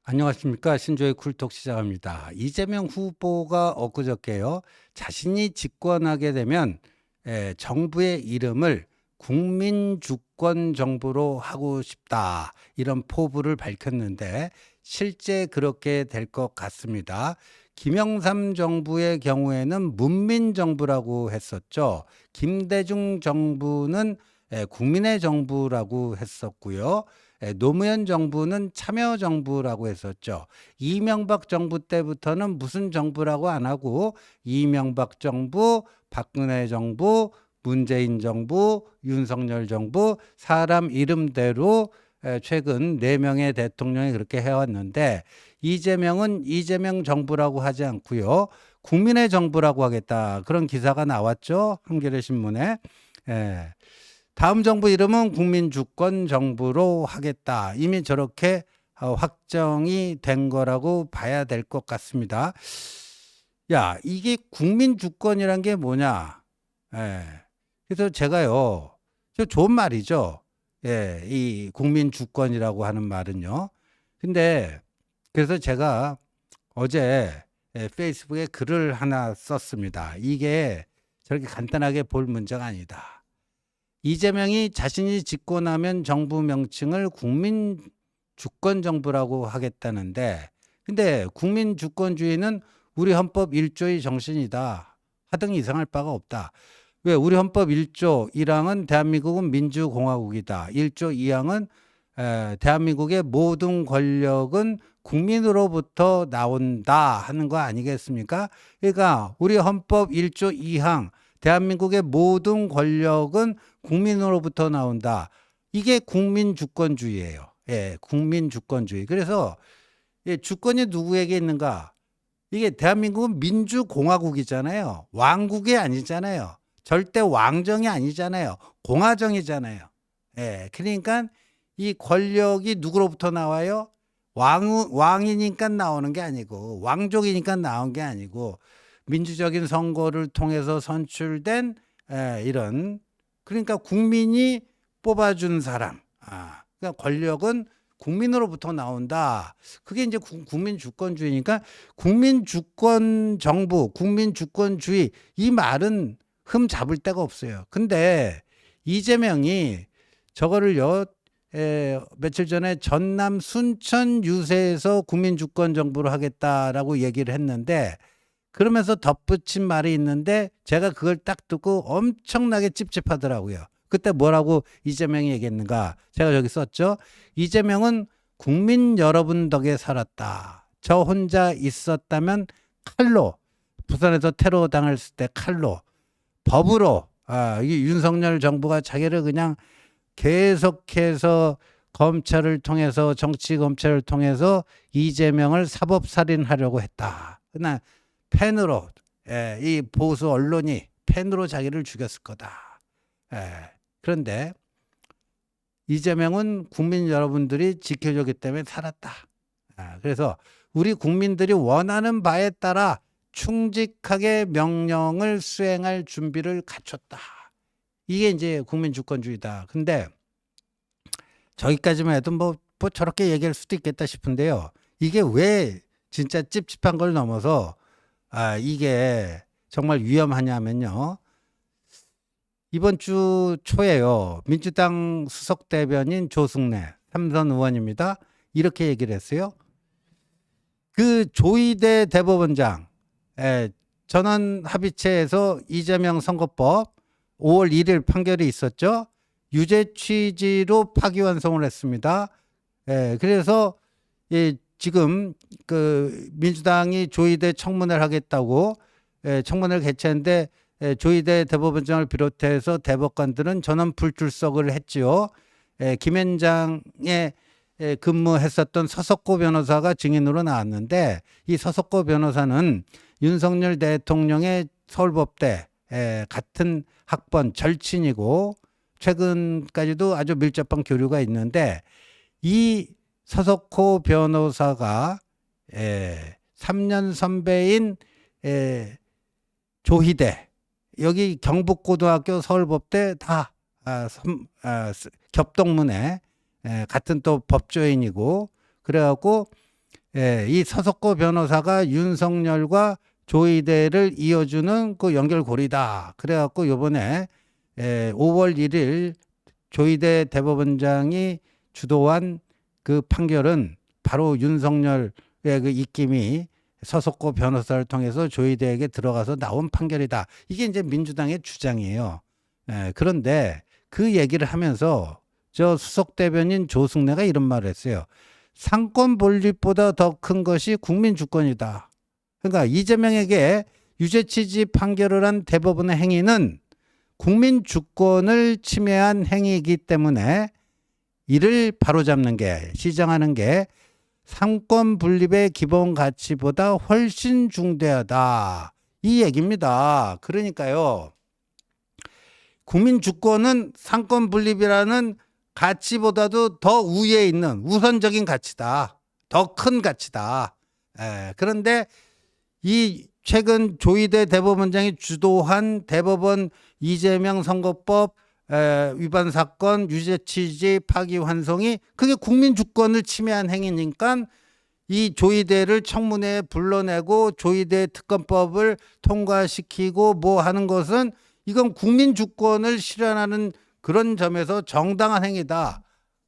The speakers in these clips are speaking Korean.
안녕하십니까. 신조의 쿨톡 시작합니다. 이재명 후보가 엊그저께요. 자신이 집권하게 되면 정부의 이름을 국민주권정부로 하고 싶다. 이런 포부를 밝혔는데 실제 그렇게 될 것 같습니다. 김영삼 정부의 경우에는 문민정부라고 했었죠. 김대중 정부는 국민의 정부라고 했었고요. 노무현 정부는 참여정부라고 했었죠. 이명박 정부 때부터는 무슨 정부라고 안 하고 이명박 정부, 박근혜 정부, 문재인 정부, 윤석열 정부 사람 이름대로 최근 4명의 대통령이 그렇게 해왔는데 이재명은 이재명 정부라고 하지 않고요. 국민의 정부라고 하겠다. 그런 기사가 나왔죠. 한겨레 신문에. 다음 정부 이름은 국민주권정부로 하겠다. 이미 저렇게 확정이 된 거라고 봐야 될 것 같습니다. 야, 이게 국민주권이란 게 뭐냐? 그래서 제가요, 저 좋은 말이죠. 이 국민주권이라고 하는 말은요. 근데 그래서 제가 어제 페이스북에 글을 하나 썼습니다. 이게 저렇게 간단하게 볼 문제가 아니다. 이재명이 자신이 집권하면 정부 명칭을 국민주권정부라고 하겠다는데 근데 국민주권주의는 우리 헌법 1조의 정신이다. 하등 이상할 바가 없다. 왜? 우리 헌법 1조 1항은 대한민국은 민주공화국이다. 1조 2항은 대한민국의 모든 권력은 국민으로부터 나온다 하는 거 아니겠습니까? 그러니까 우리 헌법 1조 2항 대한민국의 모든 권력은 국민으로부터 나온다. 이게 국민주권주의예요. 국민주권주의. 그래서 주권이 누구에게 있는가? 이게 대한민국은 민주공화국이잖아요. 왕국이 아니잖아요. 절대 왕정이 아니잖아요. 공화정이잖아요. 그러니까 이 권력이 누구로부터 나와요? 왕이니까 나오는 게 아니고 왕족이니까 나온 게 아니고 민주적인 선거를 통해서 선출된 이런 그러니까 국민이 뽑아준 사람. 그러니까 권력은 국민으로부터 나온다. 그게 이제 국민주권주의니까 국민주권 정부, 국민주권주의 이 말은 흠 잡을 데가 없어요. 근데 이재명이 저거를요 며칠 전에 전남 순천 유세에서 국민주권 정부를 하겠다라고 얘기를 했는데 그러면서 덧붙인 말이 있는데 제가 그걸 딱 듣고 엄청나게 찝찝하더라고요. 그때 뭐라고 이재명이 얘기했는가? 제가 저기 썼죠. 이재명은 국민 여러분 덕에 살았다. 저 혼자 있었다면 칼로 부산에서 테러 당했을 때 칼로 법으로 이게 윤석열 정부가 자기를 그냥 계속해서 검찰을 통해서 정치 검찰을 통해서 이재명을 사법살인하려고 했다. 그러나 펜으로 이 보수 언론이 펜으로 자기를 죽였을 거다. 그런데 이재명은 국민 여러분들이 지켜줬기 때문에 살았다. 그래서 우리 국민들이 원하는 바에 따라 충직하게 명령을 수행할 준비를 갖췄다. 이게 이제 국민주권주의다. 근데 저기까지만 해도 뭐 저렇게 얘기할 수도 있겠다 싶은데요. 이게 왜 진짜 찝찝한 걸 넘어서 이게 정말 위험하냐면요. 이번 주 초에요. 민주당 수석 대변인 조승래 삼선 의원입니다. 이렇게 얘기를 했어요. 그 조희대 대법원장 전원 합의체에서 이재명 선거법 5월 1일 판결이 있었죠. 유죄 취지로 파기환송을 했습니다. 그래서 지금 그 민주당이 조희대 청문회를 하겠다고 청문회를 개최했는데 조희대 대법원장을 비롯해서 대법관들은 전원 불출석을 했지요. 김현장에 근무했었던 서석고 변호사가 증인으로 나왔는데 이 서석고 변호사는 윤석열 대통령의 서울법대 같은 학번 절친이고 최근까지도 아주 밀접한 교류가 있는데 이 서석호 변호사가 3년 선배인 조희대 여기 경북고등학교, 서울법대 다 겹동문에 같은 또 법조인이고, 그래갖고 이 서석구 변호사가 윤석열과 조이대를 이어주는 그 연결고리다. 그래갖고 요번에 5월 1일 조이대 대법원장이 주도한 그 판결은 바로 윤석열의 그 입김이 서석구 변호사를 통해서 조이대에게 들어가서 나온 판결이다. 이게 이제 민주당의 주장이에요. 그런데 그 얘기를 하면서 저 수석 대변인 조승래가 이런 말을 했어요. 상권 분립보다 더 큰 것이 국민 주권이다. 그러니까 이재명에게 유죄 취지 판결을 한 대법원의 행위는 국민 주권을 침해한 행위이기 때문에 이를 바로잡는 게, 시정하는 게 상권 분립의 기본 가치보다 훨씬 중대하다. 이 얘기입니다. 그러니까요. 국민 주권은 상권 분립이라는 가치보다도 더 우위에 있는 우선적인 가치다. 더 큰 가치다. 그런데 이 최근 조이대 대법원장이 주도한 대법원 이재명 선거법 위반 사건 유죄 취지 파기환송이 그게 국민 주권을 침해한 행위니까 이 조이대를 청문회에 불러내고 조이대 특검법을 통과시키고 뭐 하는 것은 이건 국민 주권을 실현하는 그런 점에서 정당한 행위다.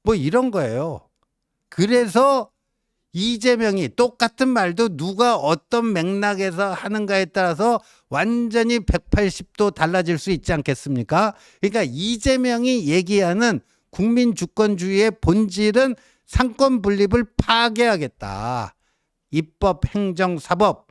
뭐 이런 거예요. 그래서 이재명이 똑같은 말도 누가 어떤 맥락에서 하는가에 따라서 완전히 180도 달라질 수 있지 않겠습니까? 그러니까 이재명이 얘기하는 국민 주권주의의 본질은 상권 분립을 파괴하겠다. 입법, 행정, 사법.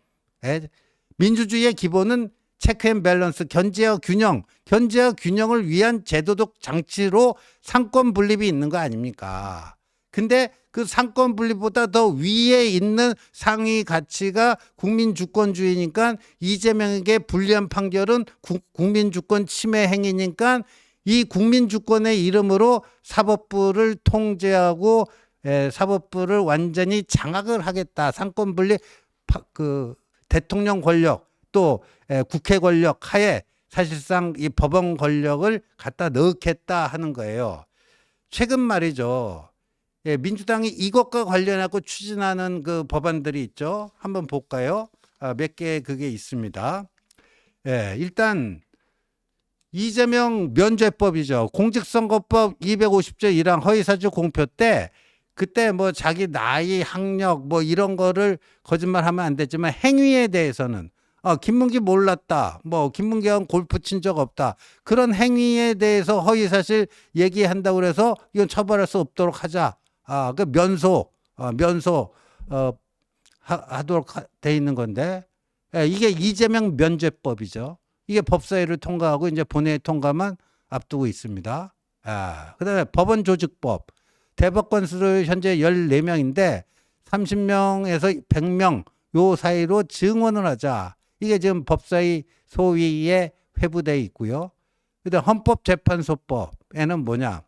민주주의의 기본은 체크 앤 밸런스, 견제와 균형을 위한 제도적 장치로 상권 분립이 있는 거 아닙니까? 근데 그 상권 분립보다 더 위에 있는 상위 가치가 국민 주권주의니까 이재명에게 불리한 판결은 국민 주권 침해 행위니까 이 국민 주권의 이름으로 사법부를 통제하고 사법부를 완전히 장악을 하겠다. 상권 분립, 그 대통령 권력 또 국회 권력 하에 사실상 이 법원 권력을 갖다 넣겠다 하는 거예요. 최근 말이죠. 민주당이 이것과 관련하고 추진하는 그 법안들이 있죠. 한번 볼까요? 몇 개 그게 있습니다. 일단 이재명 면죄법이죠. 공직선거법 250조 1항 허위사실 공표 때 그때 뭐 자기 나이, 학력 뭐 이런 거를 거짓말하면 안 되지만 행위에 대해서는 김문기 몰랐다. 뭐 김문기하고 골프 친 적 없다. 그런 행위에 대해서 허위사실 얘기한다고 그래서 이건 처벌할 수 없도록 하자. 그 면소 하도록 돼 있는 건데 이게 이재명 면죄법이죠. 이게 법사위를 통과하고 이제 본회의 통과만 앞두고 있습니다. 그다음에 법원조직법 대법 건수로 현재 14명인데 30명에서 100명 요 사이로 증원을 하자. 이게 지금 법사위 소위에 회부되어 있고요. 그다음 헌법재판소법에는 뭐냐?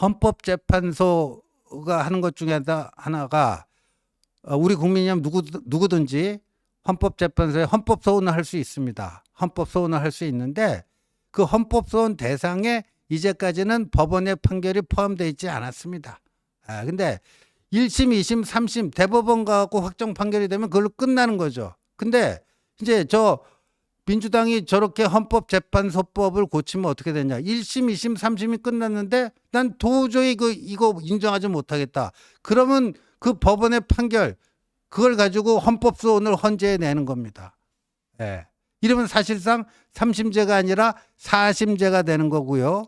헌법재판소가 하는 것 중에 하나가 우리 국민이면 누구든지 헌법재판소에 헌법소원을 할 수 있습니다. 헌법소원을 할 수 있는데 그 헌법소원 대상에 이제까지는 법원의 판결이 포함되어 있지 않았습니다. 근데 1심, 2심, 3심 대법원 가고 확정 판결이 되면 그걸로 끝나는 거죠. 근데 이제 저 민주당이 저렇게 헌법재판소법을 고치면 어떻게 되냐. 1심, 2심, 3심이 끝났는데 난 도저히 이거 인정하지 못하겠다. 그러면 그 법원의 판결 그걸 가지고 헌법소원을 헌재해 내는 겁니다. 이러면 사실상 3심제가 아니라 4심제가 되는 거고요.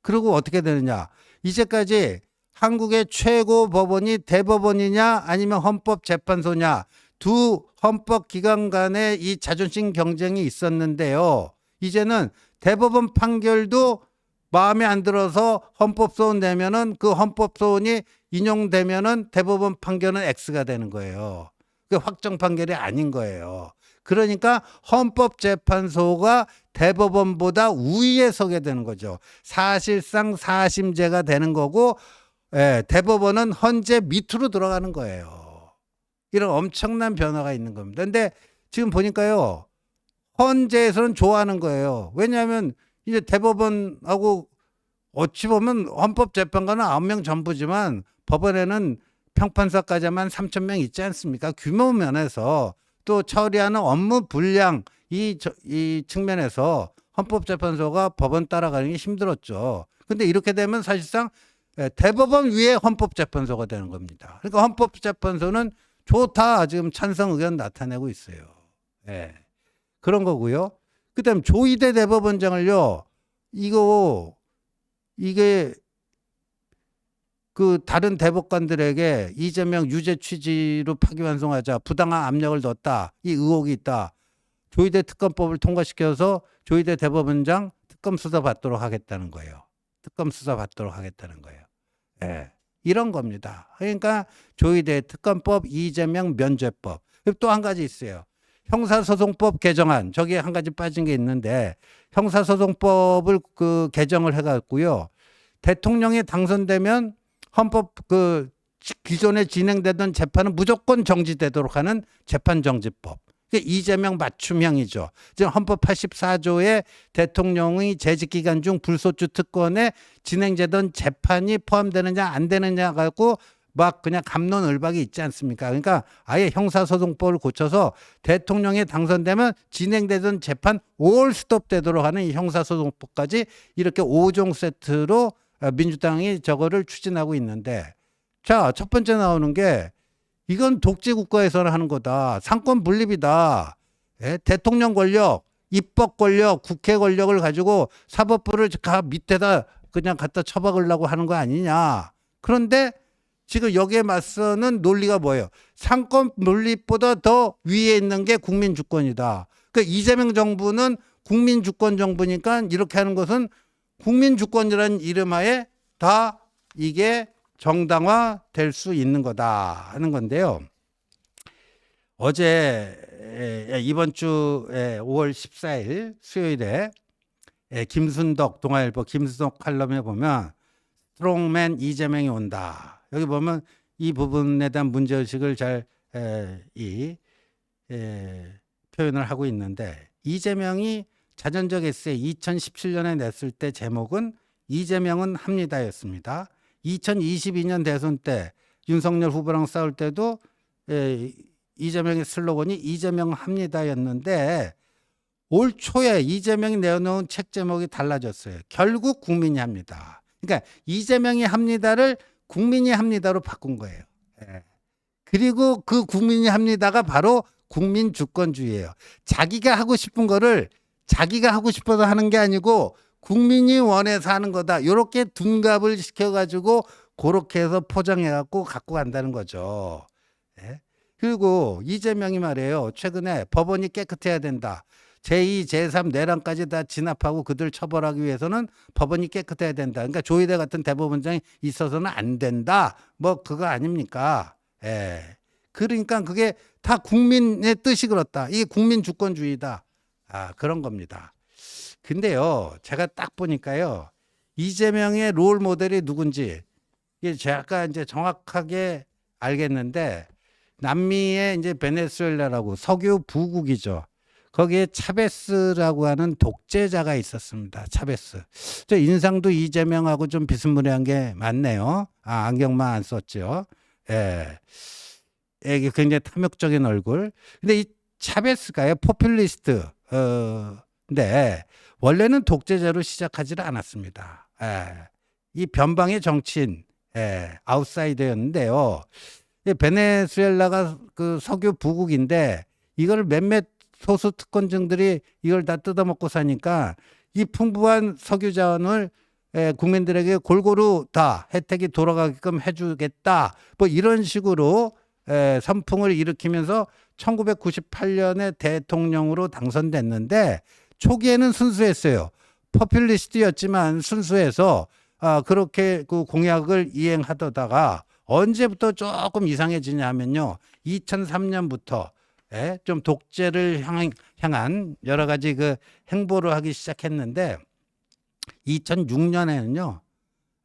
그리고 어떻게 되느냐. 이제까지 한국의 최고 법원이 대법원이냐 아니면 헌법재판소냐 두 헌법기관 간의 이 자존심 경쟁이 있었는데요. 이제는 대법원 판결도 마음에 안 들어서 헌법소원 내면은 그 헌법소원이 인용되면은 대법원 판결은 X가 되는 거예요. 그 확정 판결이 아닌 거예요. 그러니까 헌법재판소가 대법원보다 우위에 서게 되는 거죠. 사실상 사심제가 되는 거고 대법원은 헌재 밑으로 들어가는 거예요. 이런 엄청난 변화가 있는 겁니다. 근데 지금 보니까요. 헌재에서는 좋아하는 거예요. 왜냐하면 이제 대법원하고 어찌 보면 헌법재판관은 9명 전부지만 법원에는 평판사까지만 3,000명 있지 않습니까? 규모 면에서 또 처리하는 업무 분량 이 측면에서 헌법재판소가 법원 따라가는 게 힘들었죠. 근데 이렇게 되면 사실상 대법원 위에 헌법재판소가 되는 겁니다. 그러니까 헌법재판소는 좋다 지금 찬성 의견 나타내고 있어요. 예. 그런 거고요. 그다음 조희대 대법원장을요. 이게 그 다른 대법관들에게 이재명 유죄 취지로 파기환송하자 부당한 압력을 넣었다. 이 의혹이 있다. 조희대 특검법을 통과시켜서 조희대 대법원장 특검 수사 받도록 하겠다는 거예요. 특검 수사 받도록 하겠다는 거예요. 예. 이런 겁니다. 그러니까 조희대 특검법, 이재명 면죄법. 또 한 가지 있어요. 형사소송법 개정안. 저기에 한 가지 빠진 게 있는데 형사소송법을 그 개정을 해갖고요. 대통령이 당선되면 헌법 그 기존에 진행되던 재판은 무조건 정지되도록 하는 재판정지법. 이재명 맞춤형이죠. 지금 헌법 84조에 대통령의 재직기간 중 불소추 특권에 진행되던 재판이 포함되느냐 안 되느냐 갖고 막 그냥 갑론을박이 있지 않습니까? 그러니까 아예 형사소송법을 고쳐서 대통령이 당선되면 진행되던 재판 올 스톱되도록 하는 이 형사소송법까지 이렇게 5종 세트로 민주당이 저거를 추진하고 있는데, 자, 첫 번째 나오는 게 이건 독재국가에서는 하는 거다. 상권 분립이다. 예? 대통령 권력, 입법 권력, 국회 권력을 가지고 사법부를 밑에다 그냥 갖다 처박으려고 하는 거 아니냐. 그런데 지금 여기에 맞서는 논리가 뭐예요? 상권 분립보다 더 위에 있는 게 국민 주권이다. 그러니까 이재명 정부는 국민 주권 정부니까 이렇게 하는 것은 국민 주권이라는 이름하에 다 이게 정당화 될 수 있는 거다 하는 건데요. 어제 이번 주 5월 14일 수요일에 김순덕 동아일보 김순덕 칼럼에 보면 스트롱맨 이재명이 온다. 여기 보면 이 부분에 대한 문제의식을 잘 표현을 하고 있는데, 이재명이 자전적 에세이 2017년에 냈을 때 제목은 이재명은 합니다였습니다. 2022년 대선 때 윤석열 후보랑 싸울 때도 이재명의 슬로건이 이재명 합니다였는데, 올 초에 이재명이 내놓은 책 제목이 달라졌어요. 결국 국민이 합니다. 그러니까 이재명이 합니다를 국민이 합니다로 바꾼 거예요. 그리고 그 국민이 합니다가 바로 국민 주권주의예요. 자기가 하고 싶은 거를 자기가 하고 싶어서 하는 게 아니고 국민이 원해서 하는 거다. 이렇게 둔갑을 시켜가지고 그렇게 해서 포장해갖고 갖고 간다는 거죠. 그리고 이재명이 말이에요. 최근에 법원이 깨끗해야 된다. 제2, 제3 내란까지 다 진압하고 그들 처벌하기 위해서는 법원이 깨끗해야 된다. 그러니까 조희대 같은 대법원장이 있어서는 안 된다. 뭐 그거 아닙니까? 그러니까 그게 다 국민의 뜻이 그렇다. 이게 국민 주권주의다. 그런 겁니다. 근데요, 제가 딱 보니까요, 이재명의 롤 모델이 누군지 이게 제가 이제 정확하게 알겠는데, 남미의 이제 베네수엘라라고 석유 부국이죠. 거기에 차베스라고 하는 독재자가 있었습니다. 차베스. 저 인상도 이재명하고 좀 비스무리한 게 많네요. 안경만 안 썼죠. 이게 굉장히 탐욕적인 얼굴. 근데 이 차베스가요, 포퓰리스트. 근데 원래는 독재자로 시작하지를 않았습니다. 이 변방의 정치인, 아웃사이더였는데요. 베네수엘라가 그 석유 부국인데 이걸 몇몇 소수 특권층들이 이걸 다 뜯어먹고 사니까 이 풍부한 석유 자원을 국민들에게 골고루 다 혜택이 돌아가게끔 해주겠다. 뭐 이런 식으로 선풍을 일으키면서 1998년에 대통령으로 당선됐는데, 초기에는 순수했어요. 포퓰리스트였지만 순수해서 그렇게 그 공약을 이행하다가 언제부터 조금 이상해지냐면요. 2003년부터 좀 독재를 향한 여러 가지 그 행보를 하기 시작했는데, 2006년에는요,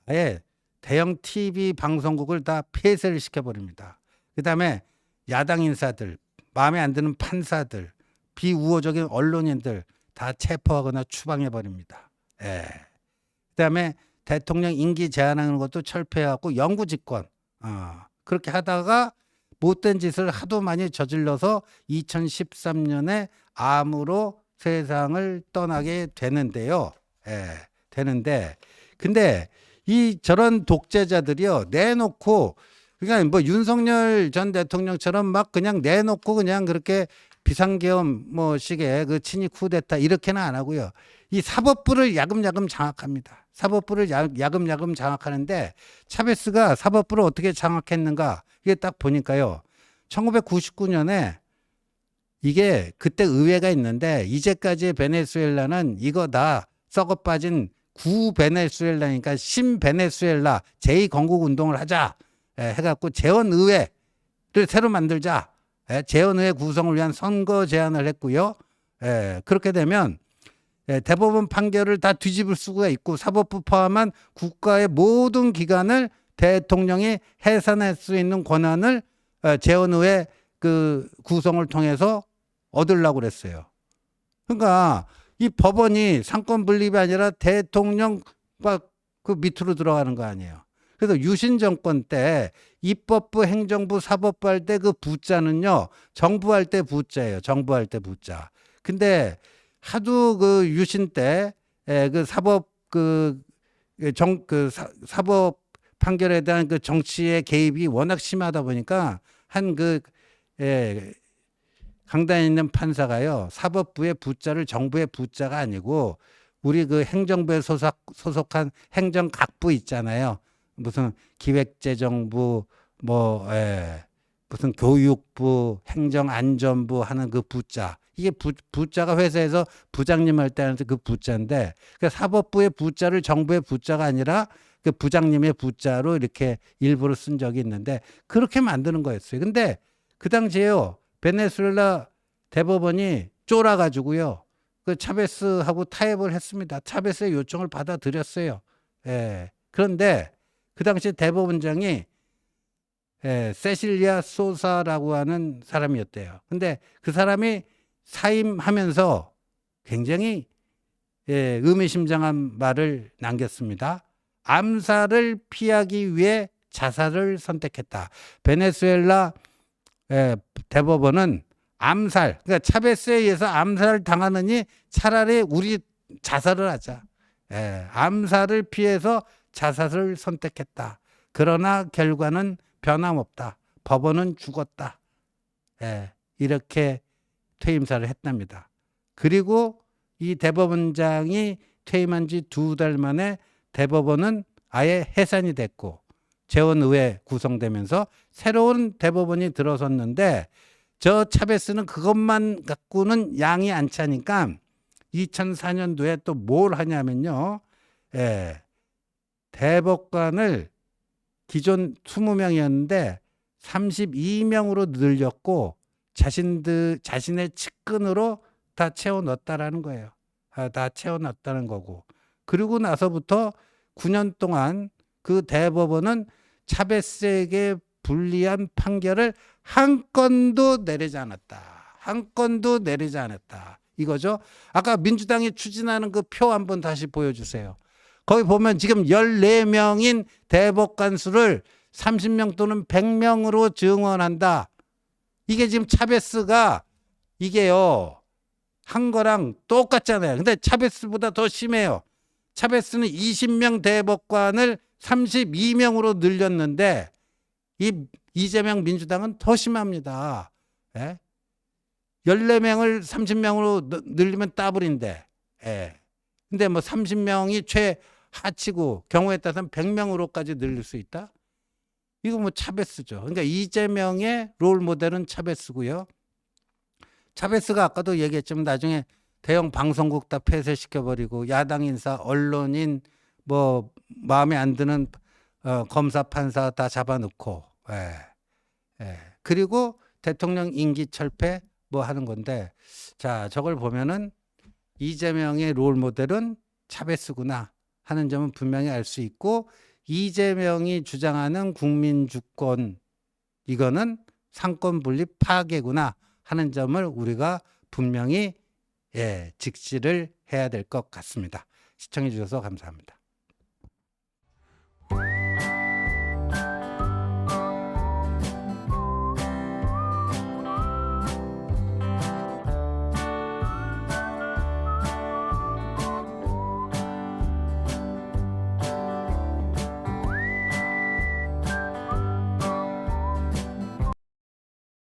아예 대형 TV 방송국을 다 폐쇄를 시켜버립니다. 그 다음에 야당 인사들, 마음에 안 드는 판사들, 비우호적인 언론인들 다 체포하거나 추방해 버립니다. 예. 그다음에 대통령 임기 제한하는 것도 철폐하고 영구집권. 그렇게 하다가 못된 짓을 하도 많이 저질러서 2013년에 암으로 세상을 떠나게 되는데요. 예. 되는데 근데 이 저런 독재자들이요 내놓고 그러니까 뭐 윤석열 전 대통령처럼 막 그냥 내놓고 그냥 그렇게 비상계엄 뭐 식의 그 친위 쿠데타 이렇게는 안 하고요. 이 사법부를 야금야금 장악합니다. 사법부를 야금야금 장악하는데 차베스가 사법부를 어떻게 장악했는가 이게 딱 보니까요. 1999년에 이게 그때 의회가 있는데 이제까지의 베네수엘라는 이거 다 썩어 빠진 구 베네수엘라니까 신 베네수엘라 제2건국운동을 하자 해갖고 재헌의회를 새로 만들자. 재헌의회 구성을 위한 선거 제안을 했고요. 그렇게 되면 대법원 판결을 다 뒤집을 수가 있고 사법부 포함한 국가의 모든 기관을 대통령이 해산할 수 있는 권한을 재헌의회 그 구성을 통해서 얻으려고 그랬어요. 그러니까 이 법원이 상권 분립이 아니라 대통령 그 밑으로 들어가는 거 아니에요. 그래서 유신 정권 때 입법부, 행정부, 사법부 할 때 그 부자는요 정부 할 때 부자예요. 정부 할 때 부자. 근데 하도 그 유신 때 그 사법 사법 판결에 대한 그 정치의 개입이 워낙 심하다 보니까 한 강단에 있는 판사가요 사법부의 부자를 정부의 부자가 아니고 우리 그 행정부에 소속한 행정각부 있잖아요. 무슨 기획재정부 무슨 교육부, 행정안전부 하는 그 부자. 이게 부자가 회사에서 부장님 할 때 하는 그 부자인데 그 사법부의 부자를 정부의 부자가 아니라 그 부장님의 부자로 이렇게 일부러 쓴 적이 있는데 그렇게 만드는 거였어요. 근데 그 당시에요. 베네수엘라 대법원이 쫄아가지고요. 그 차베스하고 타협을 했습니다. 차베스의 요청을 받아들였어요. 그런데 그 당시 대법원장이 세실리아 소사라고 하는 사람이었대요. 근데 그 사람이 사임하면서 굉장히 의미심장한 말을 남겼습니다. 암살을 피하기 위해 자살을 선택했다. 베네수엘라 대법원은 암살, 그러니까 차베스에 의해서 암살을 당하느니 차라리 우리 자살을 하자. 암살을 피해서 자살을 선택했다. 그러나 결과는 변함없다. 법원은 죽었다. 이렇게 퇴임사를 했답니다. 그리고 이 대법원장이 퇴임한 지 2달 만에 대법원은 아예 해산이 됐고 재헌의회 구성되면서 새로운 대법원이 들어섰는데 저 차베스는 그것만 갖고는 양이 안 차니까 2004년도에 또 뭘 하냐면요. 대법관을 기존 20명이었는데 32명으로 늘렸고 자신의 측근으로 다 채워 넣었다라는 거예요. 다 채워 넣었다는 거고. 그리고 나서부터 9년 동안 그 대법원은 차베스에게 불리한 판결을 한 건도 내리지 않았다. 한 건도 내리지 않았다. 이거죠. 아까 민주당이 추진하는 그 표 한번 다시 보여주세요. 거기 보면 지금 14명인 대법관 수를 30명 또는 100명으로 증원한다. 이게 지금 차베스가 이게요. 한 거랑 똑같잖아요. 근데 차베스보다 더 심해요. 차베스는 20명 대법관을 32명으로 늘렸는데 이재명 민주당은 더 심합니다. 14명을 30명으로 늘리면 더블인데. 근데 뭐 30명이 최하치고 경우에 따라서는 100명으로까지 늘릴 수 있다? 이거 뭐 차베스죠. 그러니까 이재명의 롤 모델은 차베스고요. 차베스가 아까도 얘기했지만 나중에 대형 방송국 다 폐쇄시켜버리고 야당 인사, 언론인 뭐 마음에 안 드는 검사, 판사 다 잡아놓고 그리고 대통령 임기 철폐 뭐 하는 건데 자 저걸 보면은 이재명의 롤 모델은 차베스구나 하는 점은 분명히 알 수 있고 이재명이 주장하는 국민 주권 이거는 상권 분립 파괴구나 하는 점을 우리가 분명히 직시를 해야 될 것 같습니다. 시청해 주셔서 감사합니다.